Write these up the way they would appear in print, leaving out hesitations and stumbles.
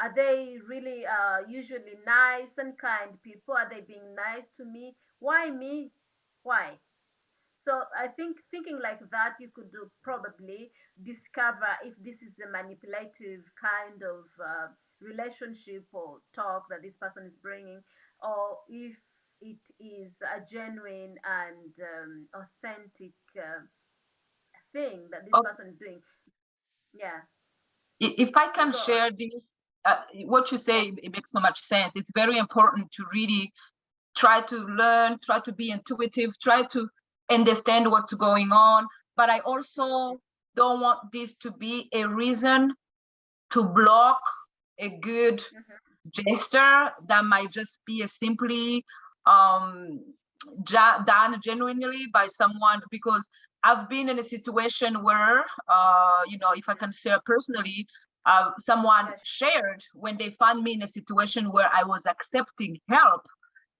Are they really usually nice and kind people? Are they being nice to me? Why me? Why? So I think thinking like that, you could probably discover if this is a manipulative kind of relationship or talk that this person is bringing, or if it is a genuine and authentic thing that this Oh, person is doing. Yeah, if I can go on. share this, what you say, it makes so much sense. It's very important to really try to learn, try to be intuitive, try to understand what's going on. But I also don't want this to be a reason to block a good Hmm. gesture that might just be a simply um, done genuinely by someone. Because I've been in a situation where, if I can share personally, someone Yes. shared when they found me in a situation where I was accepting help.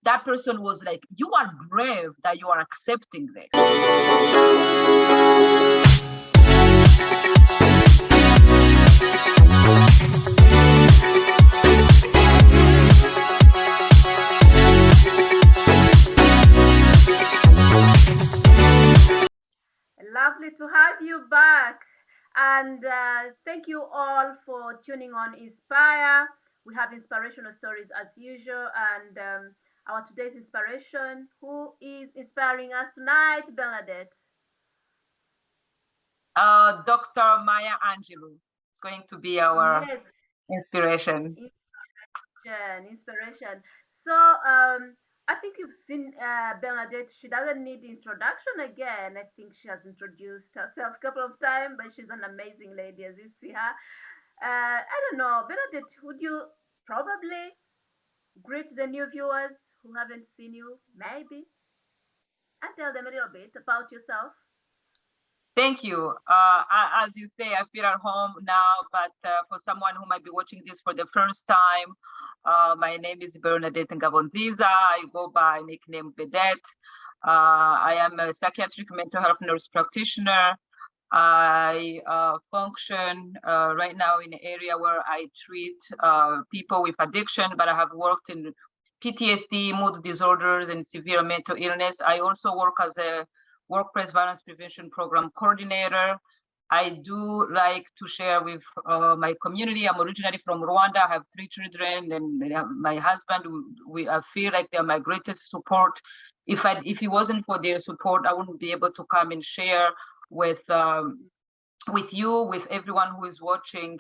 That person was like, "You are brave that you are accepting this." Lovely to have you back. And thank you all for tuning on Inspire. We have inspirational stories as usual. And our today's inspiration, who is inspiring us tonight, Bernadette? Dr. Maya Angelou is going to be our Yes, inspiration. inspiration. So I think you've seen Bernadette. She doesn't need introduction again. I think she has introduced herself a couple of times, but she's an amazing lady as you see her. I don't know, Bernadette, would you probably greet the new viewers who haven't seen you, maybe, and tell them a little bit about yourself? Thank you. As you say, I feel at home now, but for someone who might be watching this for the first time, my name is Bernadette Ngabonziza. I go by nickname Vedette. I am a psychiatric mental health nurse practitioner. I function right now in an area where I treat people with addiction, but I have worked in PTSD, mood disorders, and severe mental illness. I also work as a workplace violence prevention program coordinator. I do like to share with my community. I'm originally from Rwanda. I have 3 children, and my husband. I feel like they're my greatest support. If it wasn't for their support, I wouldn't be able to come and share with with you, with everyone who is watching,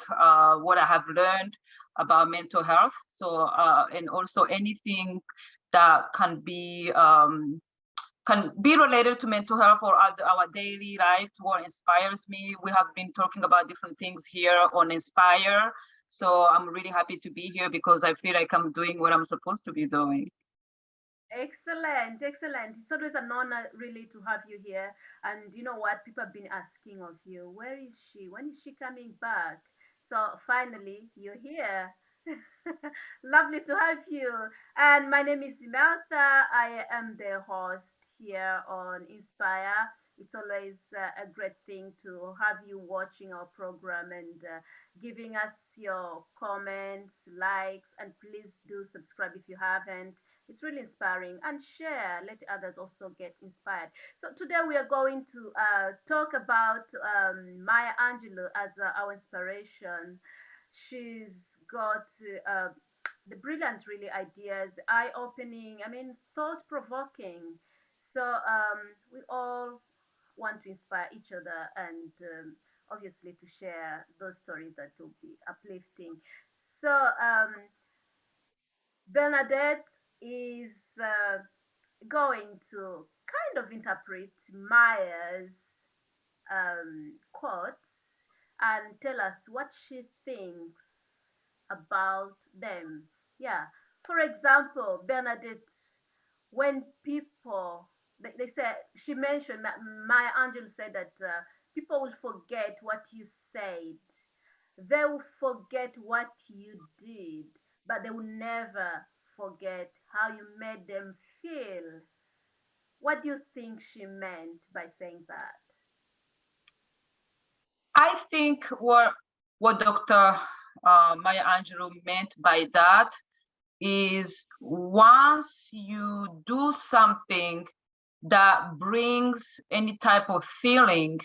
what I have learned about mental health. So, and also anything that can be related to mental health or our daily life, what inspires me. We have been talking about different things here on Inspire. So I'm really happy to be here because I feel like I'm doing what I'm supposed to be doing. Excellent, excellent. It's always an honor, really, to have you here. And you know what? People have been asking of you, where is she? When is she coming back? So finally, you're here. Lovely to have you. And my name is Emertha. I am the host here on Inspire. It's always a great thing to have you watching our program and giving us your comments, likes, and please do subscribe if you haven't. It's really inspiring and share. Let others also get inspired. So today we are going to talk about Maya Angelou as our inspiration. She's got the brilliant, really, ideas, eye-opening. I mean, thought-provoking. So we all want to inspire each other and obviously to share those stories that will be uplifting. So Bernadette is going to kind of interpret Maya's quotes and tell us what she thinks about them. Yeah. For example, Bernadette, when people, they said, she mentioned, Maya Angelou said that people will forget what you said. They will forget what you did, but they will never forget how you made them feel. What do you think she meant by saying that? I think what Dr. Maya Angelou meant by that is once you do something that brings any type of feeling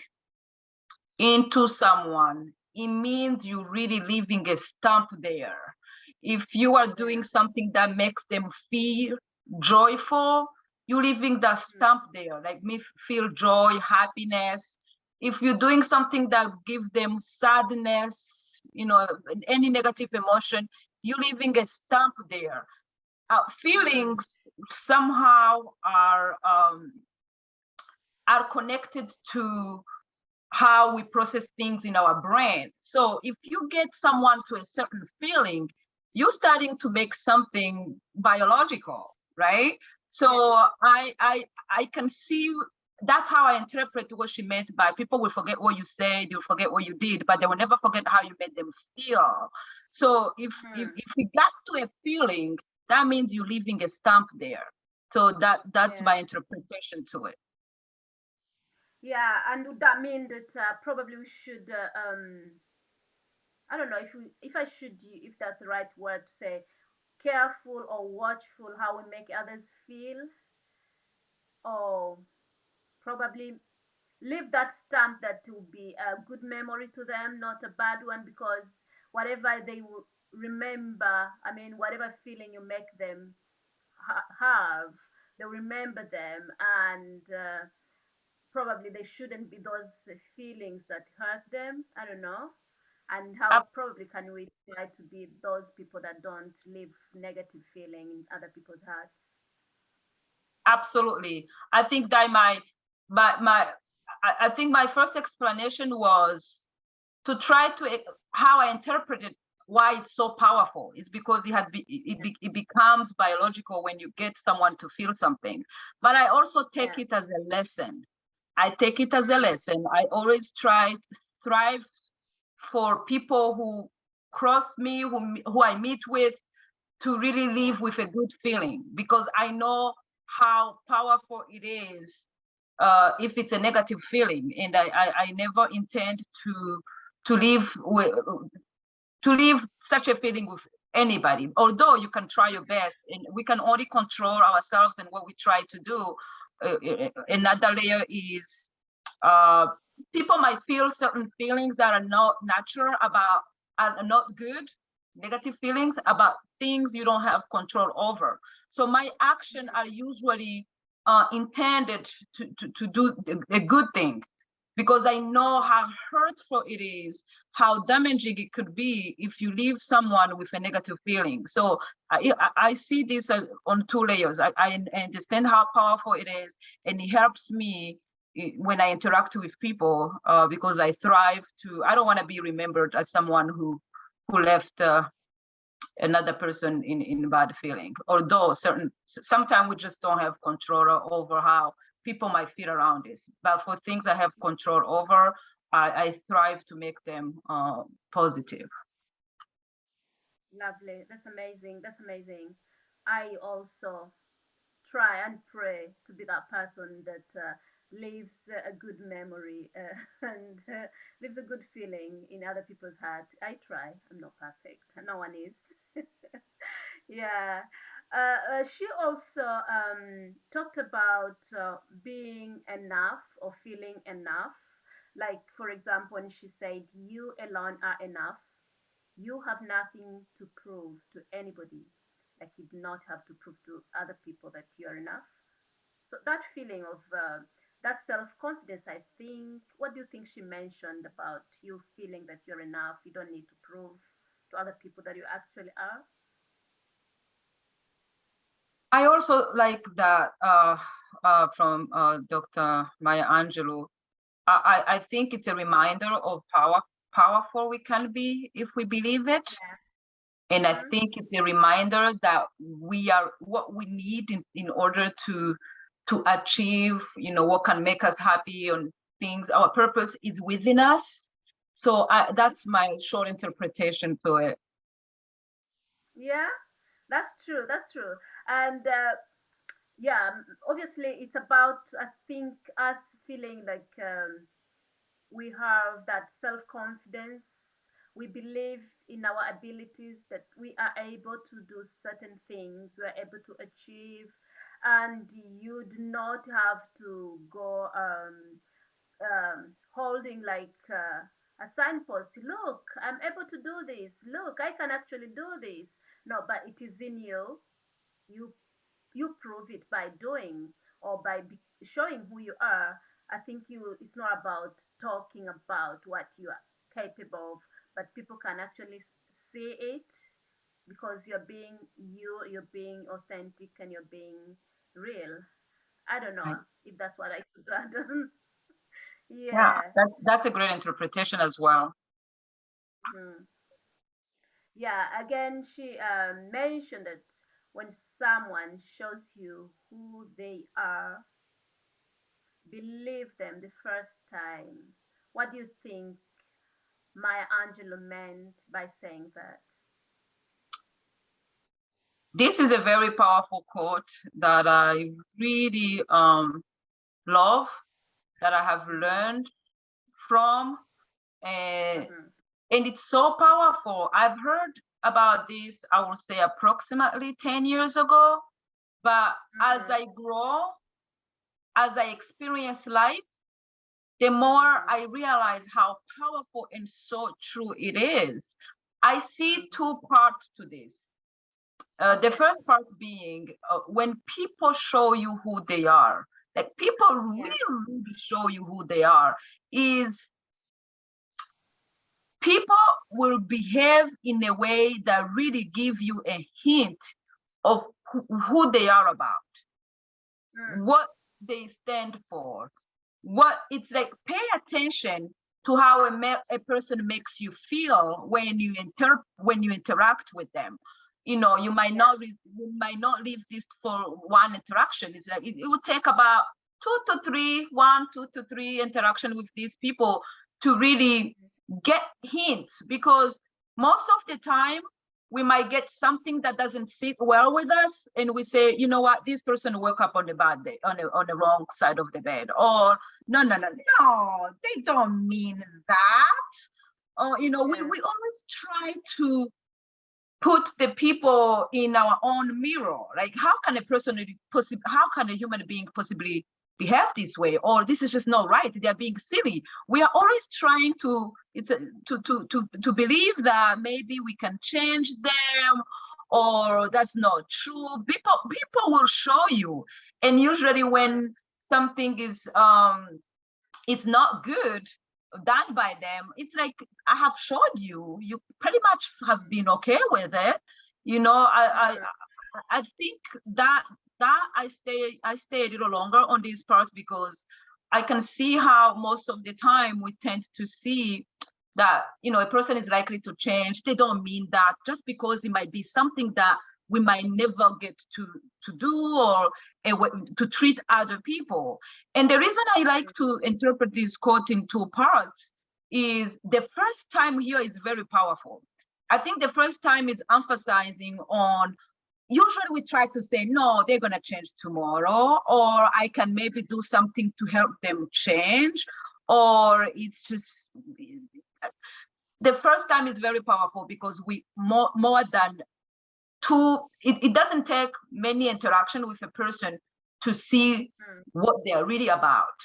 into someone, it means you're really leaving a stamp there. If you are Yeah. doing something that makes them feel joyful, you're leaving that Mm. stamp there, like me feel joy, happiness. If you're doing something that gives them sadness, any negative emotion, you're leaving a stamp there. Mm. Feelings somehow are connected to how we process things in our brain. So if you get someone to a certain feeling, you're starting to make something biological, right? So Yeah. I can see that's how I interpret what she meant by people will forget what you said, you'll forget what you did, but they will never forget how you made them feel. So Mm. if you got to a feeling, that means you're leaving a stamp there. So that's Yeah. my interpretation to it. Yeah. And would that mean that probably we should I don't know if I should if that's the right word to say careful or watchful how we make others feel, or probably leave that stamp that will be a good memory to them, not a bad one, because whatever they will remember, I mean, whatever feeling you make them have, they'll remember them, and probably they shouldn't be those feelings that hurt them. I don't know. And how probably can we try to be those people that don't leave negative feeling in other people's hearts? Absolutely. I think that my I think my first explanation was to try to how I interpreted why it's so powerful. It's because it becomes biological when you get someone to feel something. But I also take Yeah. it as a lesson. I take it as a Mm. lesson. I always try strive for people who cross me, who I meet with, to really Yeah. live with a good feeling, because I know how powerful it is if it's a negative feeling, and I never intend to live with to leave such a feeling with anybody. Although you can try your best, and we can only control ourselves and what we try to do. Another layer is uh, people might feel certain feelings that are not natural about, are not good, negative feelings about things you don't have control over. So my action are usually intended to do a good thing, because I know how hurtful it is, how damaging it could be if you leave someone with a negative feeling. So I see this on two layers. I understand how powerful it is, and it helps me when I interact with people, because I thrive to. I don't want to be remembered as someone who left another person in bad feeling. Although sometimes we just don't have control over how people might feel around us. But for things I have control over, I strive to make them positive. Lovely. That's amazing. That's amazing. I also try and pray to be that person that leaves a good memory and leaves a good feeling in other people's heart. I try. I'm not perfect. No one is. Yeah. She also talked about being enough or feeling enough. Like, for example, when she said, "You alone are enough. You have nothing to prove to anybody. Like, you do not have to prove to other people that you're enough." So that feeling of that self-confidence, I think, what do you think she mentioned about you feeling that you're enough? You don't need to prove to other people that you actually are. I also like that from Dr. Maya Angelou. I think it's a reminder of how powerful we can be if we believe it. Yeah. And I Mm-hmm. think it's a reminder that we are what we need in order to achieve, what can make us happy and things. Our purpose is within us. So Mm-hmm. that's my short interpretation to it. Yeah, that's true. That's true. And yeah, obviously, it's about, I think, us feeling like we have that self confidence. We believe in our abilities, that we are able to do certain things, we're able to achieve, and you do not have to go holding like a signpost. Look, I'm able to do this. Look, I can actually do this. No, but it is in you. You you prove it by doing, or by showing who you are. I think you it's not about talking about what you are capable of, but people can actually see it because you're being you, you're being authentic, and you're being real. I don't know Right. if that's what I could add. Yeah, Yeah. that's a great interpretation as well. Mhm. Yeah, again, she mentioned that when someone shows you who they are, believe them the first time. What do you think Maya Angelou meant by saying that? This is a very powerful quote that I really love, that I have Mm-hmm. learned from, and Mm-hmm. and it's so powerful. I've heard about this, I will say approximately 10 years ago, but as Mm-hmm. I grow, as I experience life, the more Mm-hmm. I realize how powerful and so true it is. I see Mm. two parts to this. The Okay. first part being when people show you who they are, like people Yeah. really show you who they are, is people will behave in a way that really give you a hint of who they are about, Mm. what they stand for, what it's like. Pay attention to how a person makes you feel when when you interact with them. You know, Yeah. you might not leave this for one interaction. It's like it would take about two to three interaction with these people to really Mm-hmm. get hints, because most of the time we might get something that doesn't sit well with us, and we say, you know what, this person woke up on the bad day, on the wrong side of the bed, or no, no, no, no, they don't mean that. Or, you know, Yeah. we always try to put the people in our own mirror. Like, how can a human being possibly behave this way? Or this is just not right. They're being silly. We are always trying to to believe that maybe we can change them, or that's not true. People will show you, and usually Mm. when something is it's not good done by them, it's like, I have showed you, you pretty much have been okay with it. You know, Mm. I think that I stay a little longer on this part, because I can see how most of the time we tend to see that, you know, a person is likely to change. They don't mean that, just because it might be something that we might never get to do, or to treat other people. And the reason I like Mm. to interpret this quote in two parts is the first time here is very powerful. I think the first time is emphasizing on, usually we try to say, no, they're going to change tomorrow, or I can maybe do something to help them change, or it's just, the first time is very powerful, because we more than two, it doesn't take many interaction with a person to see Mm. what they're really about.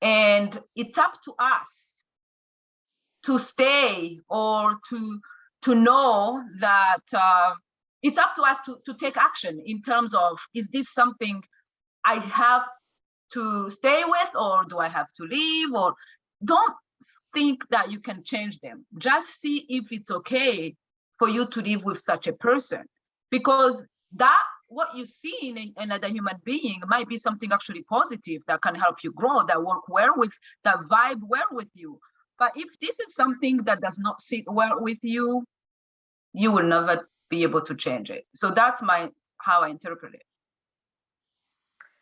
And it's up to us to stay, or to know that it's up to us to take action in terms of, is this something I have to stay with, or do I have to leave? Or don't think that you can change them. Just see if it's okay for you to live with such a person, because that, what you see in another human being might be something actually positive that can help you grow, that work well with, that vibe well with you. But if this is something that does not sit well with you, you will never be able to change it. So that's my how I interpret it.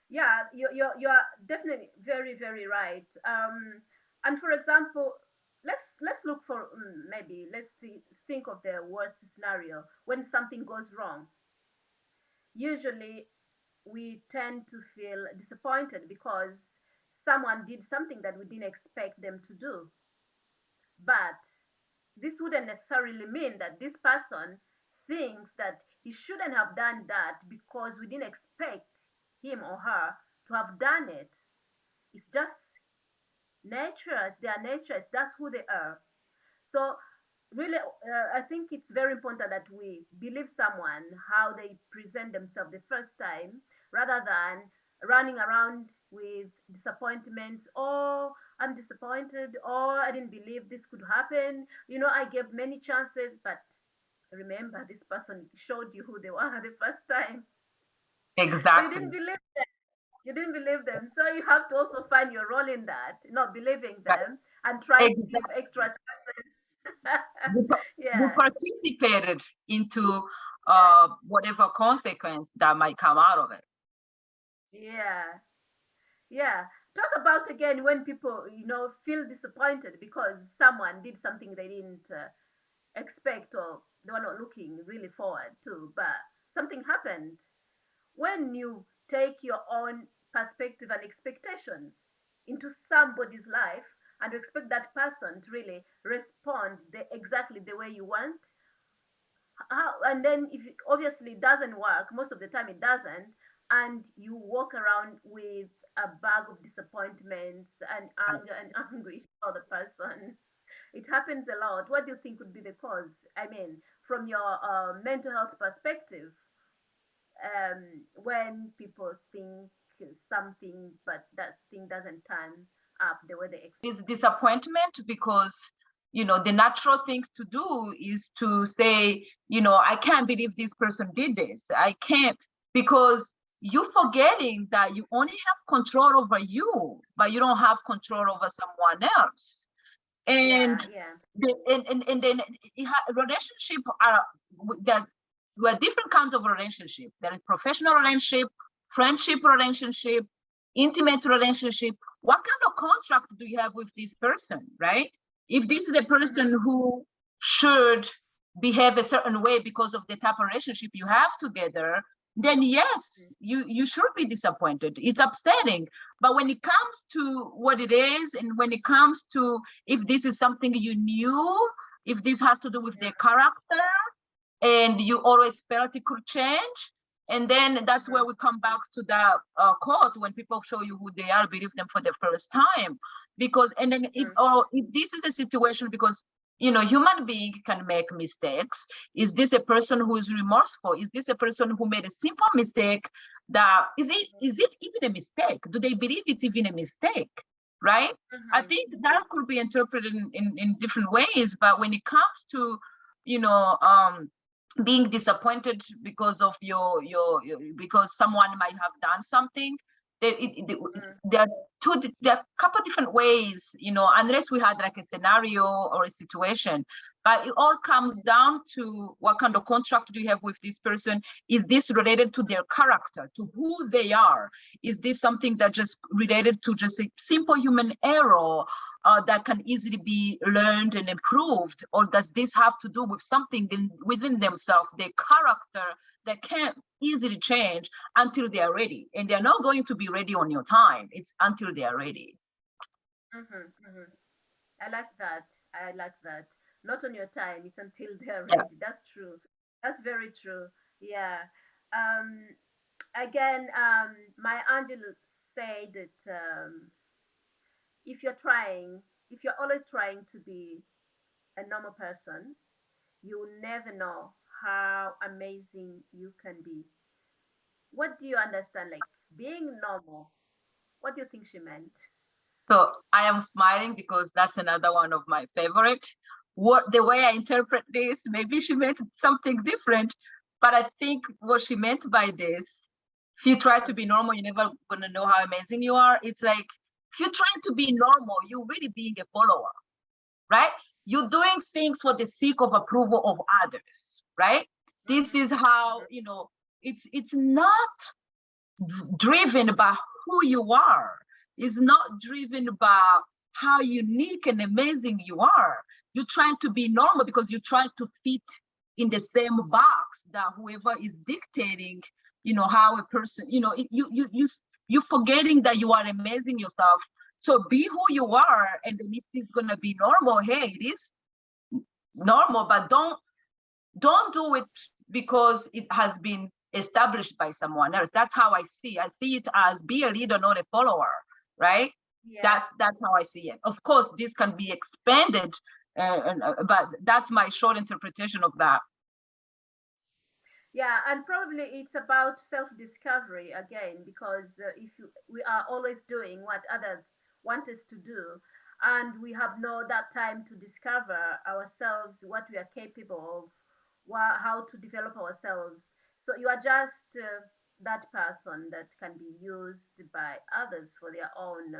Yeah, you're definitely very, very right. And for example, let's look for maybe let's think of the worst scenario when something goes wrong. Usually, we tend to feel disappointed because someone did something that we didn't expect them to do. But this wouldn't necessarily mean that this person thinks that he shouldn't have done that because we didn't expect him or her to have done it. It's just nature, it's their nature, it's that's who they are. So really, I think it's very important that we believe someone how they present themselves the first time, rather than running around with disappointments. Oh, I'm disappointed. Oh, I didn't believe this could happen. I gave many chances, but remember, this person showed you who they were the first time, but you didn't Exactly. believe them. You didn't believe them, so you have to also find your role in that, not believing Right. them and trying to give Exactly. extra chances. You Yeah, participated into yeah, whatever consequence that might come out of it. yeah, yeah. Talk about again when people, feel disappointed because someone did something they didn't expect, or they were not looking really forward to, but something happened. When you take your own perspective and expectations into somebody's life and you expect that person to really respond exactly the way you want, and then if it obviously doesn't work, most of the time it doesn't, and you walk around with a bag of disappointments and anger and anguish for the person. It happens a lot. What do you think would be the cause? I mean, from your mental health perspective, when people think something but that thing doesn't turn up the way they expect. Is disappointment because the natural things to do is to say, I can't believe this person did this. I can't, because you're forgetting that you only have control over you, but you don't have control over someone else. Yeah, And yeah. and then relationship are there were different kinds of relationship. There is professional relationship, friendship relationship, intimate relationship. What kind of contract do you have with this person, right? If this is the Mm-hmm, person who should behave a certain way because of the type of relationship you have together, then yes, you should be disappointed. It's upsetting. But when it comes to what it is, and when it comes to if this is something you knew, if this has to do with their character, and you always felt it could change, and then that's mm-hmm, where we come back to the quote, when people show you who they are, believe them for the first time. Because, and then if, mm-hmm, or if this is a situation, because human being can make mistakes. Is this a person who is remorseful? Is this a person who made a simple mistake? That is it even a mistake? Do they believe it's even a mistake? Right? I mm-hmm, think that could be interpreted in different ways. But when it comes to you know being disappointed because of because someone might have done something, there, there are there are a couple different ways, unless we had like a scenario or a situation. But it all comes down to what kind of contract do you have with this person. Is this related to their character, to who they are? Is this something that just related to just a simple human error that can easily be learned and improved? Or does this have to do with something within themselves, their character, that can't easily change until they are ready? And they're not going to be ready on your time. It's until they are ready. mm-hmm, mm-hmm. I like that. I like that. Not on your time, it's until they're Yeah. ready. That's true. That's very true. Yeah. Um, Again, my angel said that if you're trying, if you're always trying to be a normal person, you will never know how amazing you can be. What do you understand? Like being normal. What do you think she meant? So I am smiling because that's another one of my favorite. What the way I interpret this, maybe she meant something different, but I think what she meant by this, if you try to be normal, you're never gonna know how amazing you are. It's like if you're trying to be normal, you're really being a follower, right? You're doing things for the sake of approval of others, right? This Mm-hmm, is how, it's not driven by who you are. It's not driven by how unique and amazing you are. You're trying to be normal because you're trying to fit in the same box that whoever is dictating, how a person, you're forgetting that you are amazing yourself. So be who you are, and then if it's gonna be normal, hey, it is. normal, but don't do it because it has been established by someone else. That's how I see it as be a leader, not a follower, right? Yeah. That's how I see it. Of course, this can be expanded, but that's my short interpretation of that. Yeah, and probably it's about self-discovery again, because if we are always doing what others want us to do, and we have no that time to discover ourselves, what we are capable of, how to develop ourselves. So you are just that person that can be used by others for their own,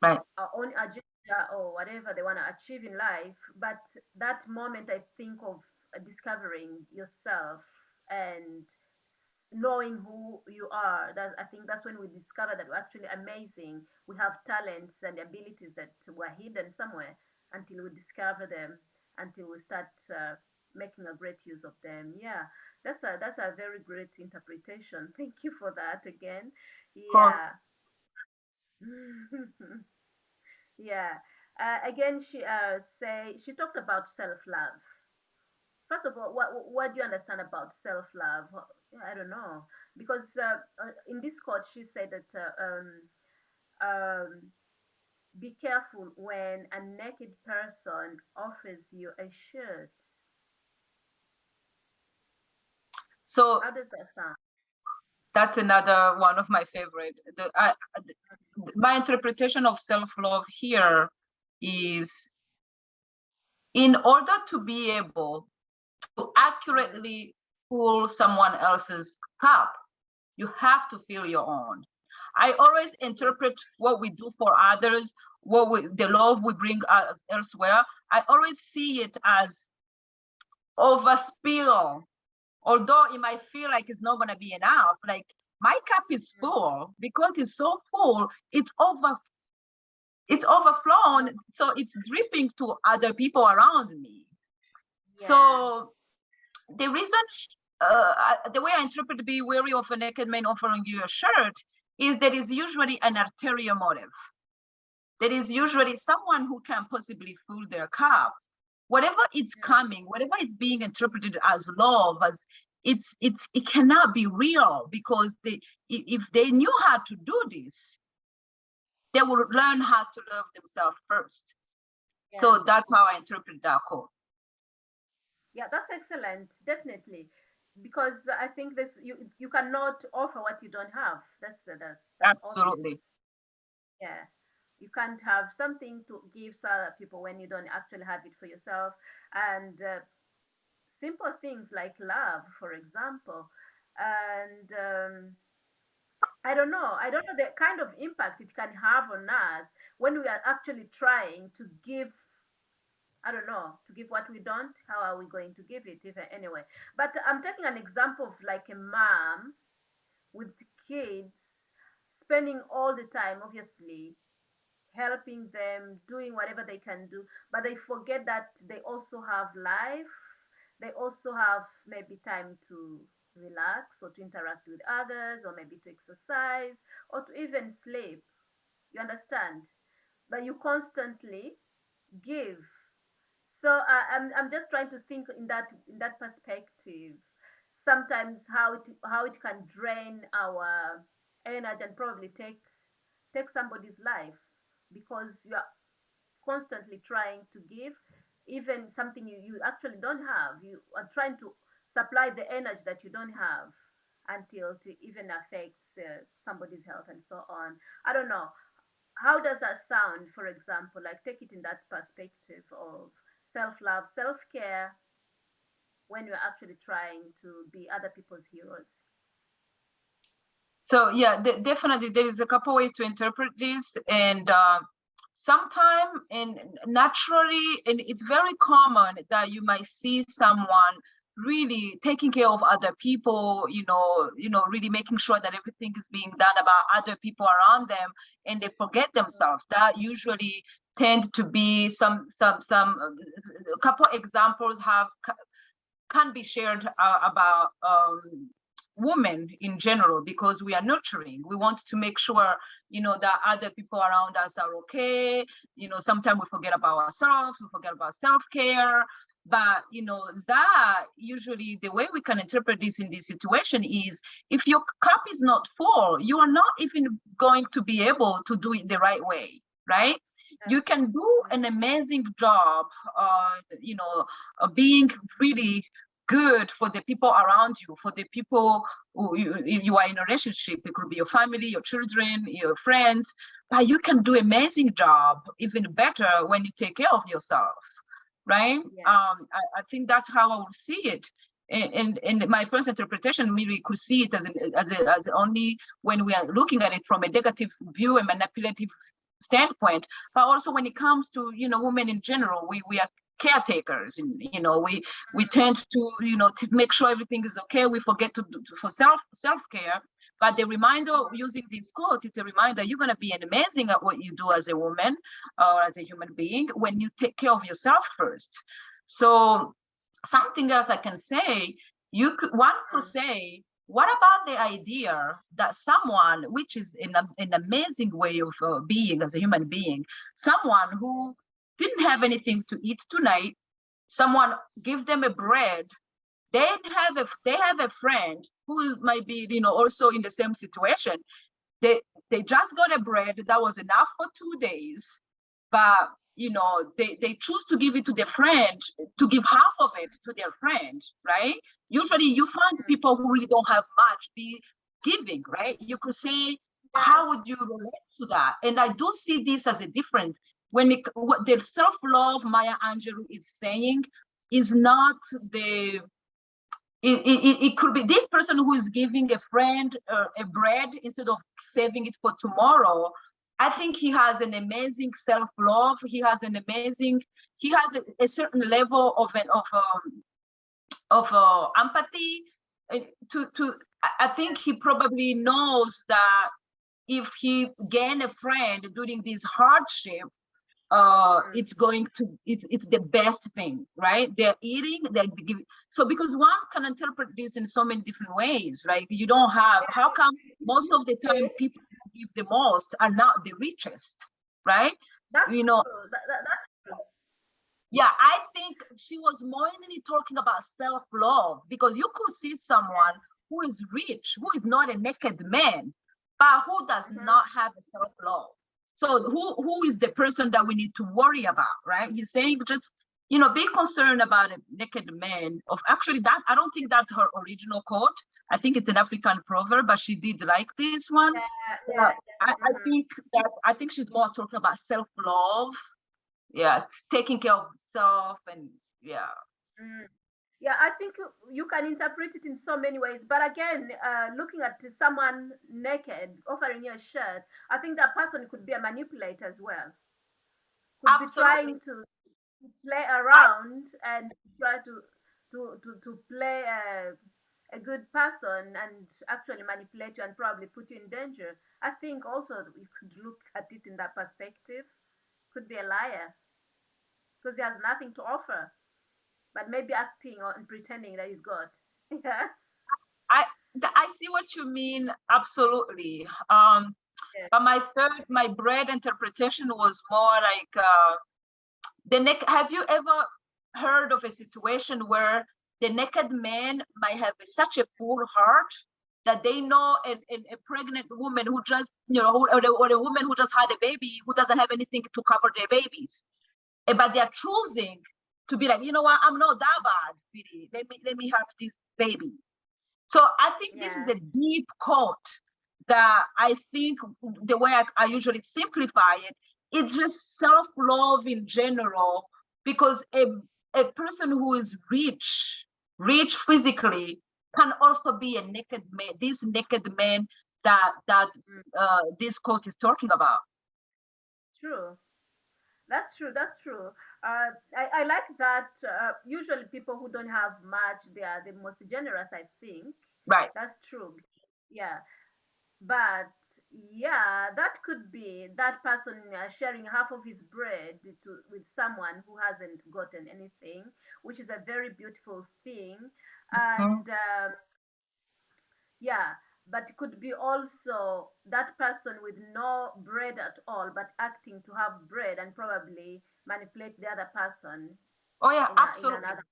Right. our own agenda or whatever they want to achieve in life. But that moment, I think of discovering yourself and knowing who you are. That I think that's when we discover that we're actually amazing. We have talents and abilities that were hidden somewhere until we discover them, until we start making a great use of them. Yeah, that's a very great interpretation. Thank you for that again. Of course. Yeah. Yeah. Again, she talked about self love. First of all, what do you understand about self love? I don't know, because in this quote she said that be careful when a naked person offers you a shirt. So How does that sound? that's another one of my favorite. My interpretation of self-love here is, in order to be able to Mm-hmm. accurately fill someone else's cup, you have to fill your own. I always Yeah. interpret what we do for others, the love we bring elsewhere. I always see it as overspill, although it might feel like it's not going to be enough. Like, my cup is Mm. full, because it's so full, it's Oh, overflown, so it's dripping to other people around me. yeah. So the reason, the way I interpret be wary of a naked man offering you a shirt is there is usually an ulterior motive. There is usually someone who can possibly fill their cup. Whatever it's Mm. coming, whatever it's being interpreted as love, as it cannot be real, because if they knew how to do this, they will learn how to love themselves first. Yeah. So that's how I interpret that quote. Yeah, that's excellent. Definitely, because I think this you cannot offer what you don't have. That's obvious. Absolutely. Yeah, you can't have something to give to other people when you don't actually have it for yourself. And simple things like love, for example, and I don't know the kind of impact it can have on us when we are actually trying to give. I don't know, to give what we don't. How are we going to give it, if anyway? But I'm taking an example of like a mom with kids spending all the time, obviously, helping them, doing whatever they can do, but they forget that they also have life. They also have maybe time to relax or to interact with others or maybe to exercise or to even sleep. You understand? But you constantly give. So I'm just trying to think in that perspective. Sometimes how it can drain our energy and probably take somebody's life because you are constantly trying to give even something you actually don't have. You are trying to supply the energy that you don't have until it even affects somebody's health and so on. I don't know. How does that sound, for example? Like, take it in that perspective of self-love, self-care, when you're actually trying to be other people's heroes. So yeah, definitely there is a couple ways to interpret this, and sometime and naturally, and it's very common that you might see someone really taking care of other people, really making sure that everything is being done about other people around them, and they forget themselves. That usually tend to be some a couple examples have can be shared about women in general, because we are nurturing. We want to make sure, that other people around us are okay. Sometimes we forget about ourselves, we forget about self-care. But that usually the way we can interpret this in this situation is, if your cup is not full, you are not even going to be able to do it the right way, right? You can do an amazing job, being really good for the people around you, for the people who you are in a relationship. It could be your family, your children, your friends, but you can do amazing job, even better when you take care of yourself, right? Yeah. I think that's how I would see it. And my first interpretation, maybe could see it as only when we are looking at it from a negative view and manipulative standpoint, but also when it comes to women in general, we are caretakers, and we tend to to make sure everything is okay. We forget to do for self-care. But the reminder using this quote, it's a reminder you're going to be amazing at what you do as a woman or as a human being when you take care of yourself first. So something else I can say, one could say, what about the idea that someone, which is an amazing way of being as a human being, someone who didn't have anything to eat tonight, someone give them a bread, they have a friend who might be also in the same situation. They just got a bread that was enough for 2 days, but they choose to give it to their friend, to give half of it to their friend, right? Usually you find people who really don't have much be giving, right? You could say, how would you relate to that? And I do see this as a different, what the self-love Maya Angelou is saying is not the it could be this person who is giving a friend a bread instead of saving it for tomorrow. I think he has an amazing self-love. He has a certain level of empathy. I think he probably knows that if he gain a friend during this hardship, it's the best thing, right? They're eating, they're giving. So because one can interpret this in so many different ways, right? You don't have, how come most of the time people who give the most are not the richest, right? That's You know, true. That's true. yeah, I think she was mainly talking about self-love, because you could see someone who is rich, who is not a naked man, but who does not have a self-love. So who is the person that we need to worry about, right? He's saying just be concerned about a naked man. Of actually, that I don't think that's her original quote. I think it's an African proverb, but she did like this one. Yeah. I think she's more talking about self-love. Yeah, taking care of self, and yeah. Mm. Yeah, I think you can interpret it in so many ways. But again, looking at someone naked offering you a shirt, I think that person could be a manipulator as well. Could be Absolutely. trying to play I around and try to play a good person and actually manipulate you and probably put you in danger. I think also we could look at it in that perspective. Could be a liar because he has nothing to offer, but maybe acting or and pretending that he's God. Yeah. I I see what you mean. Absolutely. Yeah. But my bread interpretation was more like the neck. Have you ever heard of a situation where the naked man might have such a full heart that they know a pregnant woman who just, or a woman who just had a baby who doesn't have anything to cover their babies, but they're choosing to be like, you know what, I'm not that bad, really. Let me have this baby. So I think this is Yeah. a deep quote that I think the way I usually simplify it, it's just self-love in general, because a person who is rich physically, can also be a naked man, this naked man that Mm. this quote is talking about. True. That's true. That's true. I like that. Usually, people who don't have much, they are the most generous. I think Right. that's true. Yeah, but yeah, that could be that person sharing half of his bread with someone who hasn't gotten anything, which is a very beautiful thing. Mhm. And Yeah, but it could be also that person with no bread at all, but acting to have bread and probably manipulate the other person Oh yeah, in absolutely. another.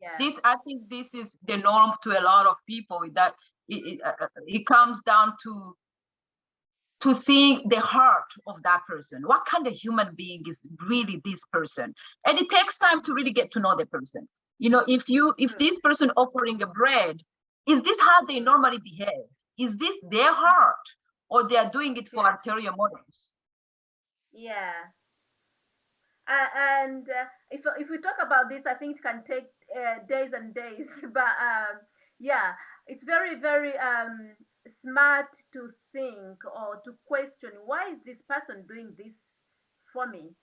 Yeah. This, I think this is the norm to a lot of people, that it comes down to seeing the heart of that person. What kind of human being is really this person? And it takes time to really get to know the person. You know, if True. this person offering a bread, is this how they normally behave? Is this their heart, or they are doing it for Yeah. ulterior motives? Yeah. And if we talk about this, I think it can take days and days. But yeah, it's very very smart to think or to question, why is this person doing this for me?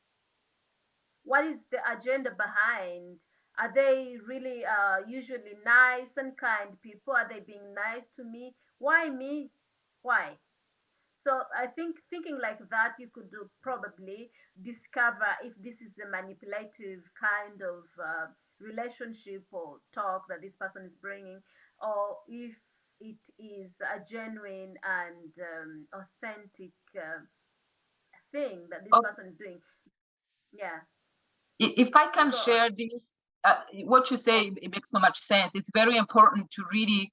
What is the agenda behind? Are they really usually nice and kind people? Are they being nice to me? Why me? Why? So I think thinking like that, you could probably discover if this is a manipulative kind of relationship or talk that this person is bringing, or if it is a genuine and authentic thing that this Oh, person is doing. Yeah, if I can go on. share this, what you Yeah. say, it makes so much sense. It's very important to really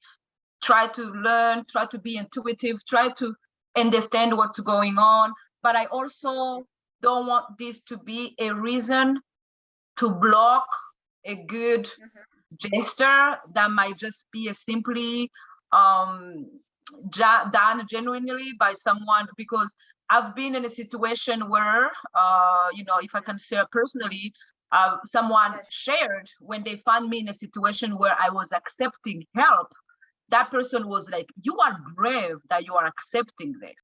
try to learn, try to be intuitive, try to understand what's going on. But I also don't want this to be a reason to block a good Hmm. gesture that might just be a simply um, done genuinely by someone. Because I've been in a situation where, you know, if I can share personally, someone Yes. shared when they found me in a situation where I was accepting help. That person was like, "You are brave that you are accepting this."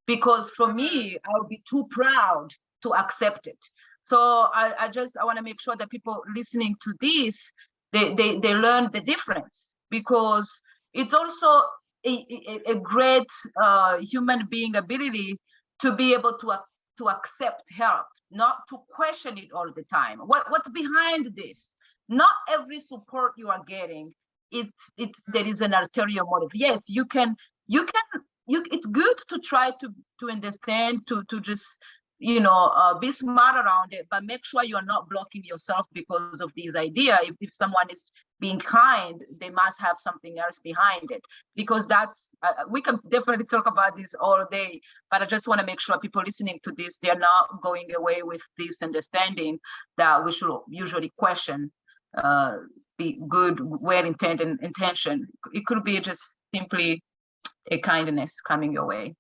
Because for Hmm. me, I would be too proud to accept it. So I want to make sure that people listening to this, they learn the difference, because it's also a great human being ability to be able to accept help, not to question it all the time. What's behind this? Not every support you are getting, it's there is an ulterior motive. Yes, you can it's good to try to understand, to just, you know, be smart around it, but make sure you're not blocking yourself because of these idea. If someone is being kind, they must have something else behind it, because that's we can definitely talk about this all day, but I just want to make sure people listening to this, they're not going away with this understanding that we should usually question uh, be good, well intended intention. It could be just simply a kindness coming your way.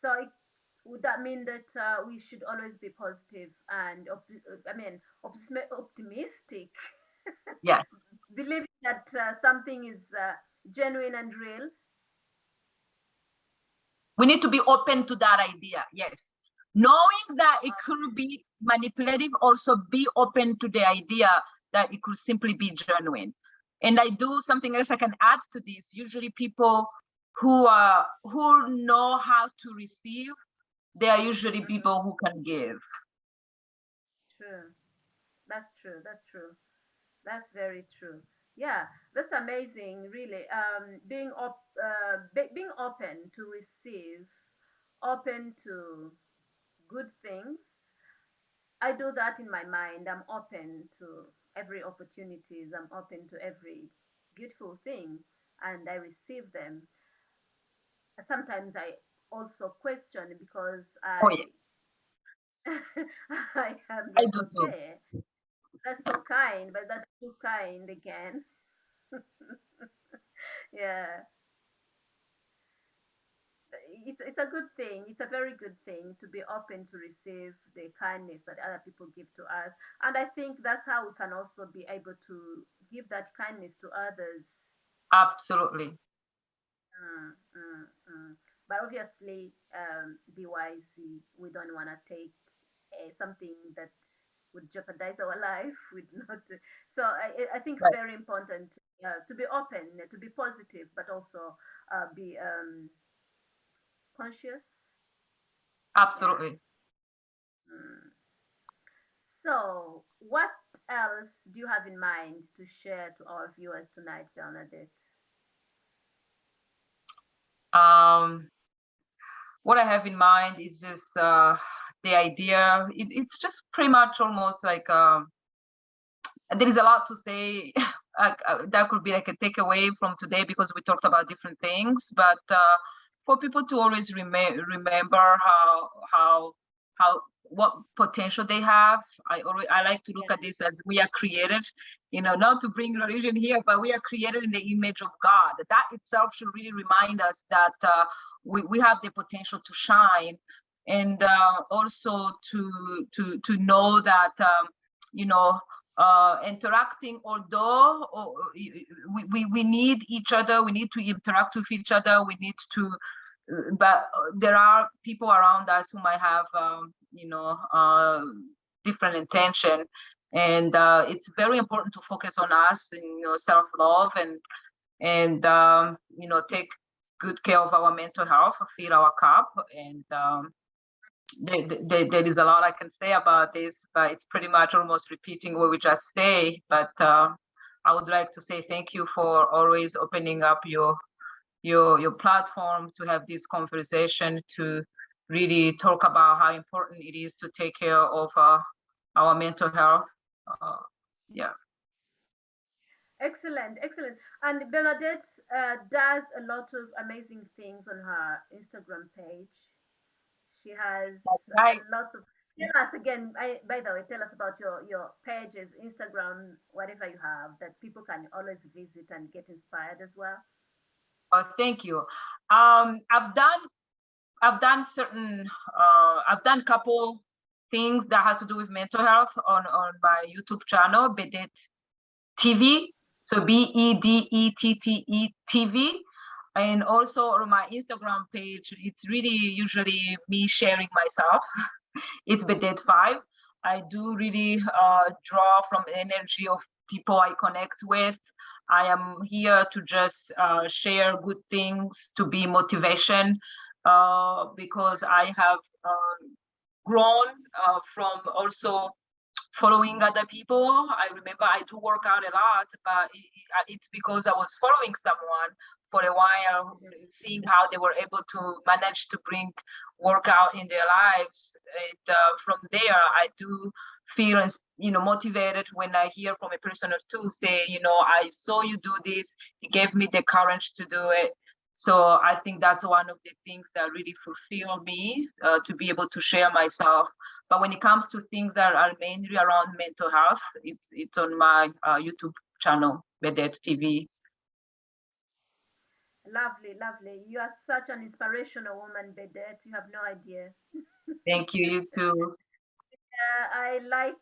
So would that mean that we should always be positive and optimistic, Yes. believing that something is genuine and real? We need to be open to that idea. Yes. Knowing that it could be manipulative, also be open to the idea that it could simply be genuine. And I do something else I can add to this. Usually people who know how to receive, they are usually people who can give. True. That's true. That's true. That's very true. Yeah, that's amazing, really. Being open to receive, open to good things. I do that in my mind. I'm open to every opportunities. I'm open to every beautiful thing, and I receive them. Sometimes I also question because Oh I yes, I am I like, do too. okay, that's so kind, but that's too kind again. Yeah, it's a good thing. It's a very good thing to be open to receive the kindness that other people give to us, and I think that's how we can also be able to give that kindness to others. Absolutely. Mm, mm, mm. But obviously, BYC, we don't want to take something that would jeopardize our life. Would not. So I think it's Right. very important to be open, to be positive, but also be conscious. Yeah. Absolutely. Mm. So, what else do you have in mind to share to our viewers tonight, Bernadette? Um, what I have in mind is just the idea. It's just pretty much almost like there is a lot to say. That could be like a takeaway from today because we talked about different things. But for people to always remember how what potential they have. I like to look Yeah. at this as we are created, not to bring religion here, but we are created in the image of God. That itself should really remind us that we have the potential to shine, and also to know that you know interacting, although we need each other, we need to interact with each other, we need to but there are people around us who might have different intention, and it's very important to focus on us and self-love, and take good care of our mental health, fill our cup, and there is a lot I can say about this, but it's pretty much almost repeating what we just say. But I would like to say thank you for always opening up your platform to have this conversation, to really talk about how important it is to take care of our mental health. Yeah. Excellent, excellent. And Bernadette does a lot of amazing things on her Instagram page. She has That's a right. lot of. Tell us again. By the way, tell us about your pages, Instagram, whatever you have that people can always visit and get inspired as well. Thank you. I've done certain I've done couple things that has to do with mental health on my YouTube channel, Bedet TV. So BEDETTE TV. And also on my Instagram page, it's really usually me sharing myself. It's Bedet 5. I do really draw from the energy of people I connect with. I am here to just share good things, to be motivation, because I have grown from also following other people. I remember I do work out a lot, but it's because I was following someone for a while, seeing how they were able to manage to bring workout in their lives. And from there, I do feel motivated when I hear from a person or two say, I saw you do this. It gave me the courage to do it. So I think that's one of the things that really fulfill me, to be able to share myself. But when it comes to things that are mainly around mental health, it's on my YouTube channel, Bedet TV. Lovely, lovely. You are such an inspirational woman, Bedette. You have no idea. Thank you, you too. I like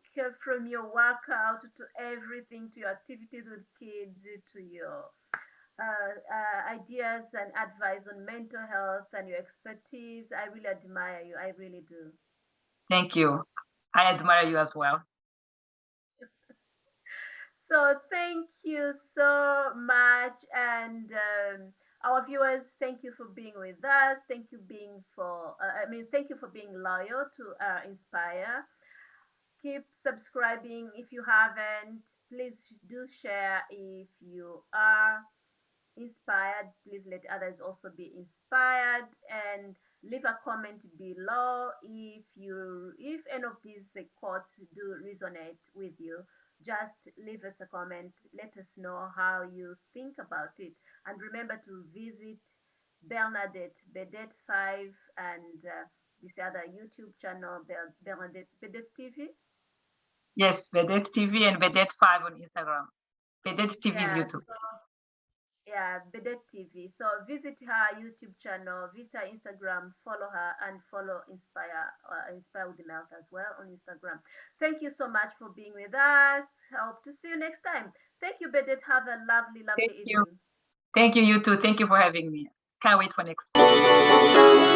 from your workout to everything, to your activities with kids, to your ideas and advice on mental health and your expertise. I really admire you. I really do. Thank you. I admire you as well. So thank you so much, and our viewers, thank you for being with us. Thank you being for, thank you for being loyal to Inspire. Keep subscribing if you haven't. Please do share if you are inspired. Please let others also be inspired, and leave a comment below if any of these quotes do resonate with you. Just leave us a comment. Let us know how you think about it, and remember to visit Bernadette Bedet 5 and this other YouTube channel, Bernadette Bedet TV. Yes, Vedette TV and Vedette 5 on Instagram. Vedette TV is Yeah, YouTube. yeah, Bedet TV. So visit her YouTube channel, visit her Instagram, follow her, and follow Inspire with the Mouth as well on Instagram. Thank you so much for being with us. Hope to see you next time. Thank you, Bedet. Have a lovely, Thank lovely you. evening. Thank you, you too. Thank you for having me. Can't wait for next.